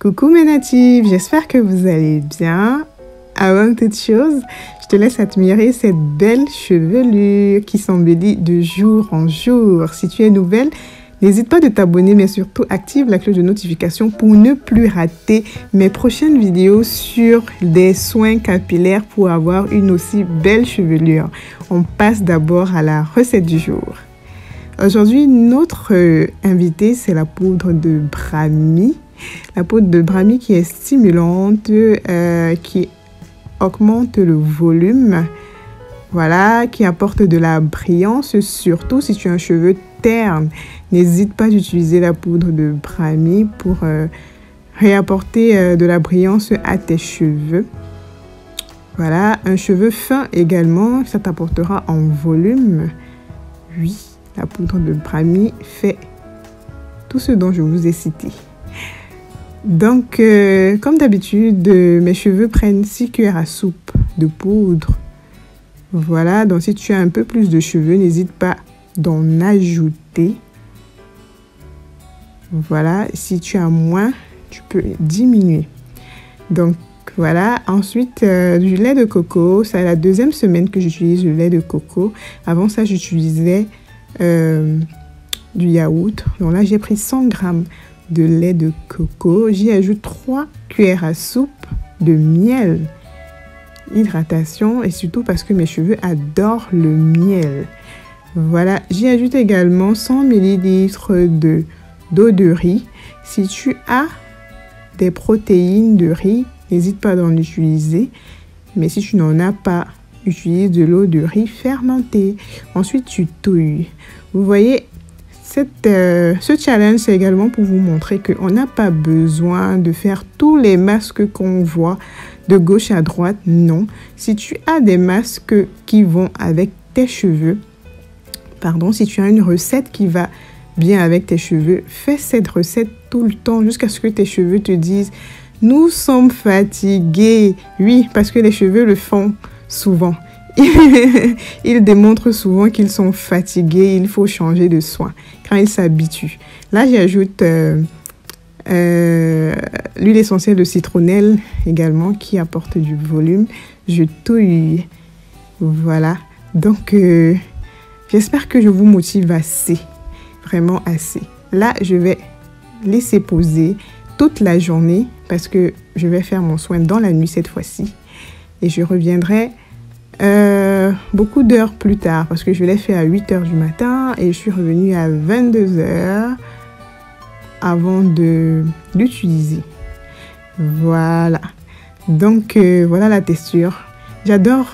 Coucou mes natifs, j'espère que vous allez bien. Avant toute chose, je te laisse admirer cette belle chevelure qui s'embellit de jour en jour. Si tu es nouvelle, n'hésite pas de t'abonner, mais surtout active la cloche de notification pour ne plus rater mes prochaines vidéos sur des soins capillaires pour avoir une aussi belle chevelure. On passe d'abord à la recette du jour. Aujourd'hui, notre invité, c'est la poudre de Brahmi. La poudre de Brahmi qui est stimulante, qui augmente le volume, voilà, qui apporte de la brillance, surtout si tu as un cheveu terne. N'hésite pas d'utiliser la poudre de Brahmi pour réapporter de la brillance à tes cheveux. Voilà, un cheveu fin également, ça t'apportera en volume. Oui, la poudre de Brahmi fait tout ce dont je vous ai cité. Donc, comme d'habitude, mes cheveux prennent 6 cuillères à soupe de poudre. Voilà, donc si tu as un peu plus de cheveux, n'hésite pas d'en ajouter. Voilà, si tu as moins, tu peux diminuer. Donc, voilà. Ensuite, du lait de coco. C'est la deuxième semaine que j'utilise le lait de coco. Avant ça, j'utilisais du yaourt. Donc là, j'ai pris 100 grammes de lait de coco. J'y ajoute 3 cuillères à soupe de miel. Hydratation et surtout parce que mes cheveux adorent le miel. Voilà, j'y ajoute également 100 ml d'eau de riz. Si tu as des protéines de riz, n'hésite pas d'en utiliser. Mais si tu n'en as pas, utilise de l'eau de riz fermentée. Ensuite, tu touilles. Vous voyez, ce challenge, c'est également pour vous montrer qu'on n'a pas besoin de faire tous les masques qu'on voit de gauche à droite. Non. Si tu as des masques qui vont avec tes cheveux, si tu as une recette qui va bien avec tes cheveux, fais cette recette tout le temps jusqu'à ce que tes cheveux te disent « Nous sommes fatigués ». Oui, parce que les cheveux le font souvent. Ils démontrent souvent qu'ils sont fatigués, il faut changer de soin quand ils s'habituent. Là, j'ajoute l'huile essentielle de citronnelle également qui apporte du volume. Je touille. Voilà. Donc, j'espère que je vous motive assez. Vraiment assez. Là, je vais laisser poser toute la journée parce que je vais faire mon soin dans la nuit cette fois-ci. Et je reviendrai beaucoup d'heures plus tard parce que je l'ai fait à 8 h du matin et je suis revenue à 22 h avant de l'utiliser. Voilà. Donc, voilà la texture. J'adore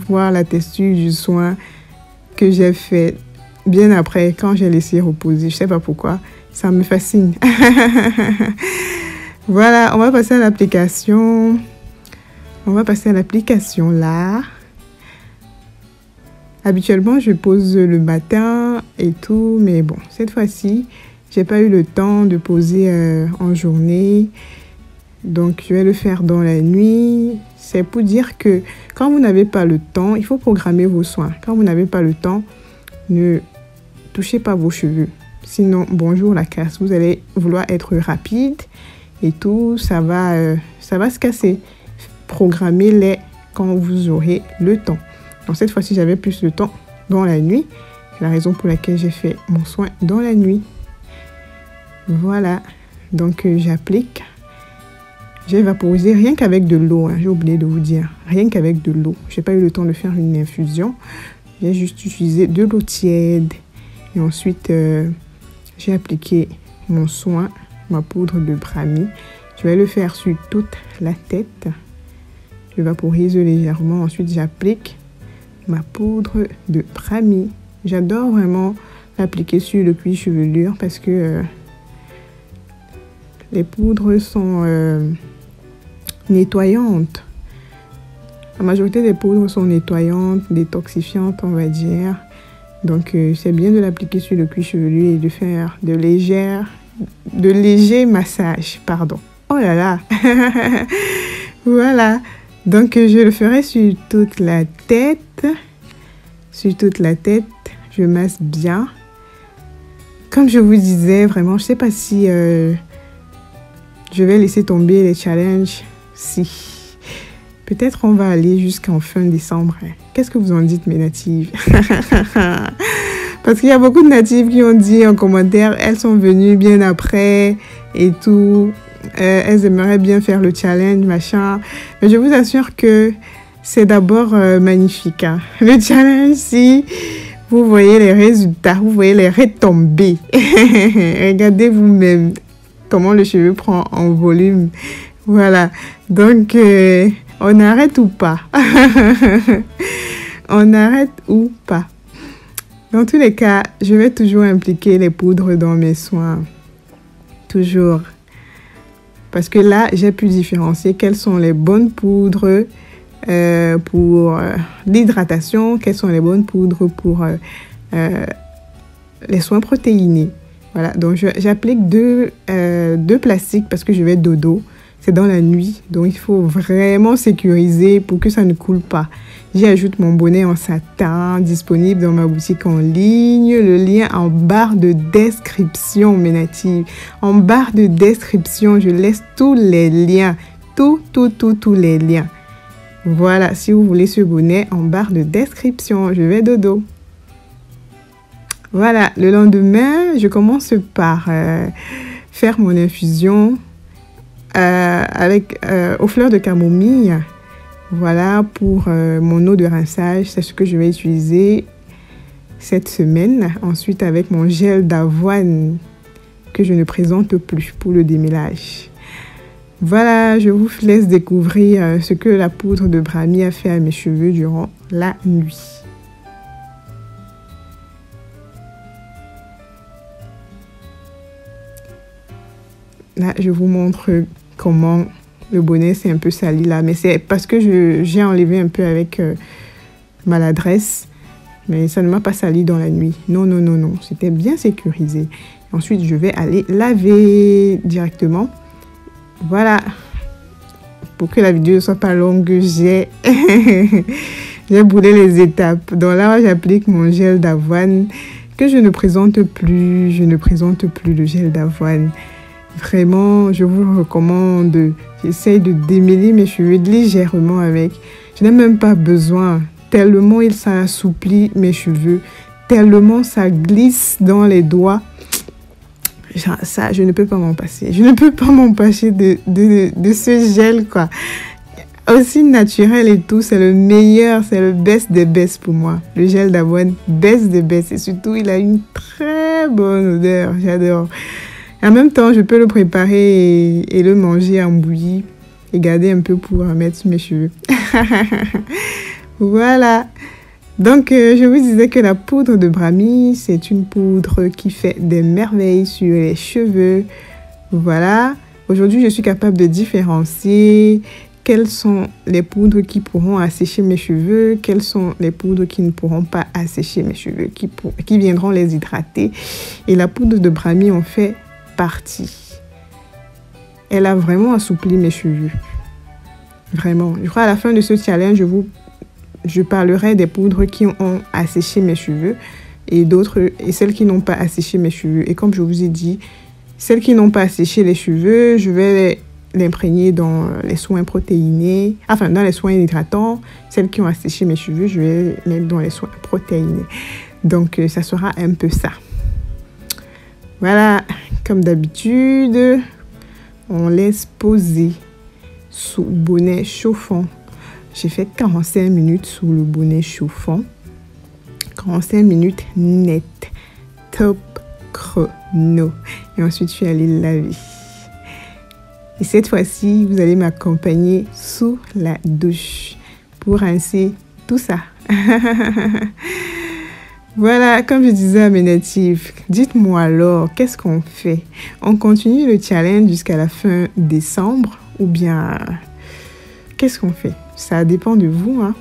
voir la texture du soin que j'ai fait bien après quand j'ai laissé reposer. Je sais pas pourquoi. Ça me fascine. Voilà, on va passer à l'application. On va passer à l'application là. Habituellement, je pose le matin et tout, mais bon, cette fois-ci, j'ai pas eu le temps de poser en journée. Donc, je vais le faire dans la nuit. C'est pour dire que quand vous n'avez pas le temps, il faut programmer vos soins. Quand vous n'avez pas le temps, ne touchez pas vos cheveux. Sinon, bonjour la casse. Vous allez vouloir être rapide et tout, ça va se casser. Programmez-les quand vous aurez le temps. Donc cette fois-ci, j'avais plus de temps dans la nuit. C'est la raison pour laquelle j'ai fait mon soin dans la nuit. Voilà. Donc j'applique. J'ai vaporisé rien qu'avec de l'eau. J'ai oublié de vous dire. Rien qu'avec de l'eau. Je n'ai pas eu le temps de faire une infusion. J'ai juste utilisé de l'eau tiède. Et ensuite, j'ai appliqué mon soin, ma poudre de Brahmi. Je vais le faire sur toute la tête. Je vaporise légèrement. Ensuite, j'applique ma poudre de Brahmi. J'adore vraiment l'appliquer sur le cuir chevelure parce que les poudres sont nettoyantes. La majorité des poudres sont nettoyantes, détoxifiantes, on va dire. Donc, c'est bien de l'appliquer sur le cuir chevelu et de faire de légers massages. Pardon. Oh là là. Voilà. Donc, je le ferai sur toute la tête. Sur toute la tête, je masse bien. Comme je vous disais, vraiment, je ne sais pas si je vais laisser tomber les challenges. Si. Peut-être on va aller jusqu'en fin décembre. Qu'est-ce que vous en dites, mes natives? Parce qu'il y a beaucoup de natives qui ont dit en commentaire, elles sont venues bien après et tout. Elles aimeraient bien faire le challenge, machin. Mais je vous assure que c'est d'abord magnifique. Hein. Le challenge, si vous voyez les résultats, vous voyez les retombées. Regardez vous-même comment le cheveu prend en volume. Voilà. Donc, on arrête ou pas? On arrête ou pas? Dans tous les cas, je vais toujours impliquer les poudres dans mes soins. Toujours. Parce que là, j'ai pu différencier quelles sont les bonnes poudres pour l'hydratation, quelles sont les bonnes poudres pour les soins protéinés. Voilà, donc j'applique deux plastiques parce que je vais dodo. C'est dans la nuit, donc il faut vraiment sécuriser pour que ça ne coule pas. J'y ajoute mon bonnet en satin, disponible dans ma boutique en ligne. Le lien en barre de description, mes natives. En barre de description, je laisse tous les liens. Tous les liens. Voilà, si vous voulez ce bonnet, en barre de description, je vais dodo. Voilà, le lendemain, je commence par faire mon infusion aux fleurs de camomille. Voilà pour mon eau de rinçage, c'est ce que je vais utiliser cette semaine. Ensuite, avec mon gel d'avoine que je ne présente plus pour le démêlage. Voilà, je vous laisse découvrir ce que la poudre de Brahmi a fait à mes cheveux durant la nuit. Là, je vous montre comment le bonnet s'est un peu sali là. Mais c'est parce que j'ai enlevé un peu avec maladresse. Mais ça ne m'a pas sali dans la nuit. Non. C'était bien sécurisé. Ensuite, je vais aller laver directement. Voilà. Pour que la vidéo ne soit pas longue, j'ai brûlé les étapes. Donc là, j'applique mon gel d'avoine que je ne présente plus. Je ne présente plus le gel d'avoine. Vraiment, je vous le recommande. J'essaye de démêler mes cheveux légèrement avec. Je n'ai même pas besoin. Tellement ça assouplit mes cheveux. Tellement ça glisse dans les doigts. Ça, je ne peux pas m'en passer. Je ne peux pas m'en passer de ce gel, quoi. Aussi naturel et tout, c'est le meilleur, c'est le best des best pour moi. Le gel d'avoine, best des best. Et surtout, il a une très bonne odeur. J'adore. En même temps, je peux le préparer et le manger en bouillie et garder un peu pour mettre sur mes cheveux. Voilà. Donc, je vous disais que la poudre de Brahmi, c'est une poudre qui fait des merveilles sur les cheveux. Voilà. Aujourd'hui, je suis capable de différencier quelles sont les poudres qui pourront assécher mes cheveux, quelles sont les poudres qui ne pourront pas assécher mes cheveux, qui viendront les hydrater. Et la poudre de Brahmi en fait partie. Elle a vraiment assoupli mes cheveux. Vraiment. Je crois à la fin de ce challenge, je parlerai des poudres qui ont asséché mes cheveux et celles qui n'ont pas asséché mes cheveux. Et comme je vous ai dit, celles qui n'ont pas asséché les cheveux, je vais l'imprégner dans les soins protéinés, enfin dans les soins hydratants. Celles qui ont asséché mes cheveux, je vais les mettre dans les soins protéinés. Donc, ça sera un peu ça. Voilà, comme d'habitude, on laisse poser sous bonnet chauffant. J'ai fait 45 minutes sous le bonnet chauffant. 45 minutes net. Top chrono. Et ensuite, je suis allée laver. Et cette fois-ci, vous allez m'accompagner sous la douche pour rincer tout ça. Voilà, comme je disais à mes natifs, dites-moi alors, qu'est-ce qu'on fait? On continue le challenge jusqu'à la fin décembre ou bien qu'est-ce qu'on fait? Ça dépend de vous. Hein?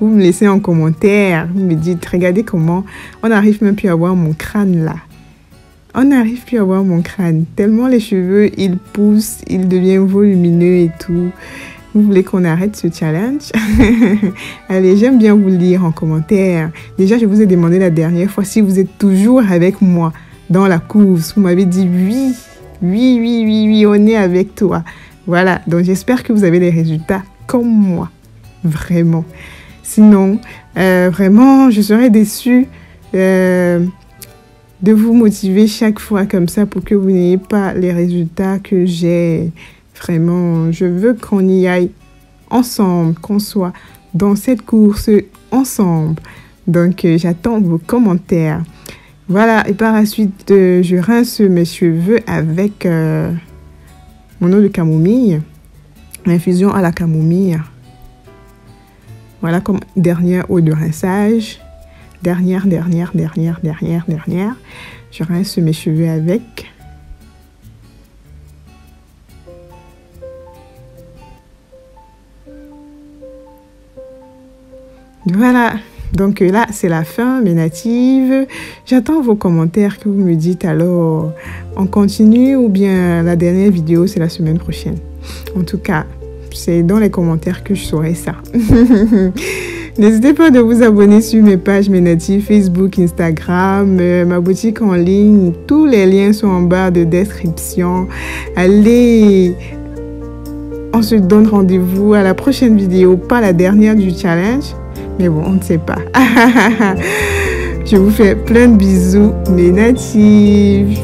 Vous me laissez en commentaire, vous me dites, regardez comment on n'arrive même plus à voir mon crâne là. On n'arrive plus à voir mon crâne. Tellement les cheveux, ils poussent, ils deviennent volumineux et tout. Vous voulez qu'on arrête ce challenge? Allez, j'aime bien vous lire en commentaire. Déjà, je vous ai demandé la dernière fois si vous êtes toujours avec moi dans la course. Vous m'avez dit oui. Oui, oui, oui, oui, on est avec toi. Voilà, donc j'espère que vous avez les résultats comme moi. Vraiment. Sinon, vraiment, je serais déçue de vous motiver chaque fois comme ça pour que vous n'ayez pas les résultats que j'ai. Vraiment, je veux qu'on y aille ensemble, qu'on soit dans cette course ensemble. Donc, j'attends vos commentaires. Voilà, et par la suite, je rince mes cheveux avec mon eau de camomille, l'infusion à la camomille. Voilà comme dernière eau de rinçage. Dernière. Je rince mes cheveux avec. Voilà. Donc là, c'est la fin, mes natives. J'attends vos commentaires que vous me dites alors, on continue ou bien la dernière vidéo, c'est la semaine prochaine. En tout cas, c'est dans les commentaires que je saurai ça. N'hésitez pas de vous abonner sur mes pages, mes natives, Facebook, Instagram, ma boutique en ligne. Tous les liens sont en barre de description. Allez, on se donne rendez-vous à la prochaine vidéo, pas la dernière du challenge. Mais bon, on ne sait pas. Je vous fais plein de bisous, mes natives.